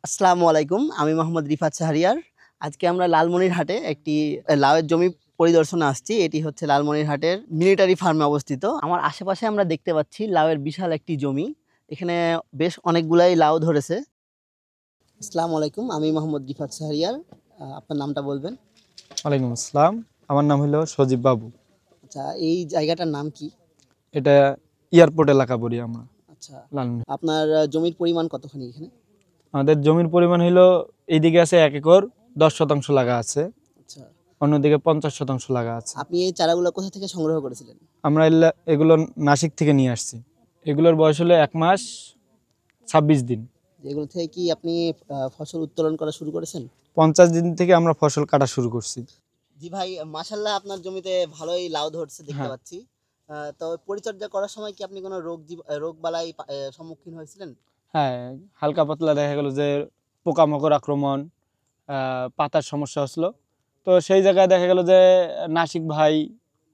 আসসালামু আলাইকুম। আমি মোহাম্মদ রিফাত শাহরিয়ার। আজকে আমরা লালমনিরহাটে একটি লাউয়ের জমি পরিদর্শনে আসছি। এটি হচ্ছে লালমনিরহাটের মিলিটারি ফার্মে অবস্থিত। আমার আশেপাশে আমরা দেখতে পাচ্ছি লাউয়ের বিশাল একটি জমি। এখানে বেশ অনেকগুলাই লাউ ধরেছে। আসসালামু আলাইকুম। আমি মোহাম্মদ রিফাত শাহরিয়ার। আপনার নামটা বলবেন? ওয়ালাইকুম আসসালাম। আমার নাম হলো সজীব বাবু। আচ্ছা, এই জায়গাটার নাম কি? এটা এয়ারপোর্ট এলাকা বলি আমরা। আচ্ছা, লালমনি। আপনার জমির পরিমাণ কতখানি এখানে? আমাদের জমির পরিমাণ হলো এইদিকে আছে 1 একর 10 শতাংশ লাগা আছে, আচ্ছা, অন্যদিকে 50 শতাংশ লাগা আছে। আপনি এই চারাগুলো কোথা থেকে সংগ্রহ করেছিলেন? আমরা এগুলো নাসিক থেকে নিয়ে আসছি। এগুলোর বয়স হলো 1 মাস 26 দিন। এগুলো থেকে কি আপনি ফসল উত্তোলন করা শুরু করেছেন? 50 দিন থেকে আমরা ফসল কাটা শুরু করছি। জি ভাই, মাশাআল্লাহ আপনার জমিতে ভালোই লাউ ধরছে দেখতে হ্যাঁ পাচ্ছি। তো পরিচর্যা করার সময় কি আপনি কোনো রোগ বালাই সম্মুখীন হয়েছিলেন? হ্যাঁ, হালকা পাতলা দেখা গেল যে পোকামাকড় আক্রমণ, পাতার সমস্যা হচ্ছিল। তো সেই জায়গায় দেখা গেল যে নাসিক ভাই,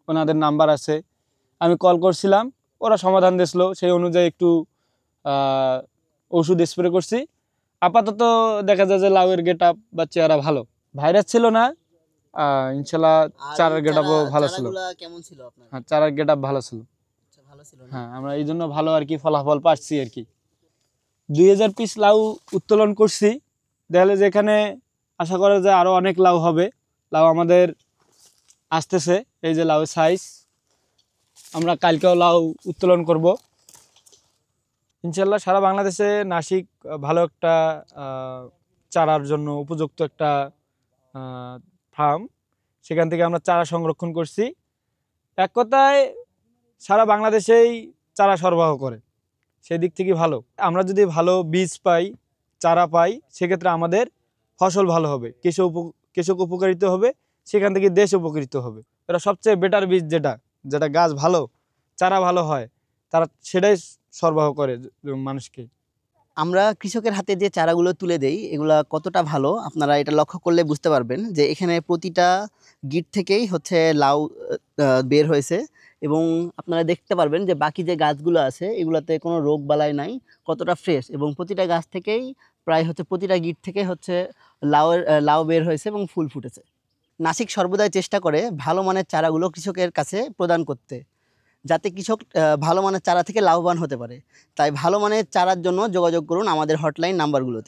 ওনাদের নাম্বার আছে, আমি কল করছিলাম, ওরা সমাধান দিয়েছিল। সেই অনুযায়ী একটু ওষুধ স্প্রে করছি। আপাতত দেখা যায় যে লাউয়ের গেট আপ বা চেহারা ভালো, ভাইরাস ছিল না। ইনশাল্লাহ আর চারার এই গেট আপও ভালো ছিল। চারাগুলা কেমন ছিল আপনার? হ্যাঁ, চারার গেট আপ ভালো ছিল। আচ্ছা, ভালো ছিল না? হ্যাঁ, আমরা এই জন্য ভালো আর কি ফলাফল পাচ্ছি আর কি। 2000 পিস লাউ উত্তোলন করছি। দেখলে যে এখানে আশা করা যায় আরো অনেক লাউ হবে। লাউ আমাদের আসতেছে, এই যে লাউ সাইজ। আমরা কালকেও লাউ উত্তোলন করব ইনশাল্লাহ। সারা বাংলাদেশে নাসিক ভালো একটা চারার জন্য উপযুক্ত একটা ফার্ম। সেখান থেকে আমরা চারা সংরক্ষণ করছি। এক কথায় সারা বাংলাদেশেই চারা সরবরাহ করে, সেদিক থেকে ভালো। আমরা যদি ভালো বীজ পাই, চারা পাই, সেক্ষেত্রে আমাদের ফসল ভালো হবে, কৃষক উপকারিত হবে, সেখান থেকে দেশ উপকৃত হবে। এটা সবচেয়ে বেটার বীজ, যেটা গাছ ভালো, চারা ভালো হয়, তারা সেটাই সরবরাহ করে মানুষকে। আমরা কৃষকের হাতে যে চারাগুলো তুলে দেই এগুলা কতটা ভালো আপনারা এটা লক্ষ্য করলে বুঝতে পারবেন যে এখানে প্রতিটা গিট থেকেই হচ্ছে লাউ বের হয়েছে। এবং আপনারা দেখতে পারবেন যে বাকি যে গাছগুলো আছে এগুলাতে কোনো রোগ বালাই নাই, কতটা ফ্রেশ। এবং প্রতিটা গাছ থেকেই প্রায় হচ্ছে প্রতিটা গিট থেকে হচ্ছে লাউ বের হয়েছে এবং ফুল ফুটেছে। নাসিক সর্বদাই চেষ্টা করে ভালো মানের চারাগুলো কৃষকের কাছে প্রদান করতে, যাতে কৃষক ভালো মানের চারা থেকে লাভবান হতে পারে। তাই ভালো মানের চারার জন্য যোগাযোগ করুন আমাদের হটলাইন নাম্বারগুলোতে।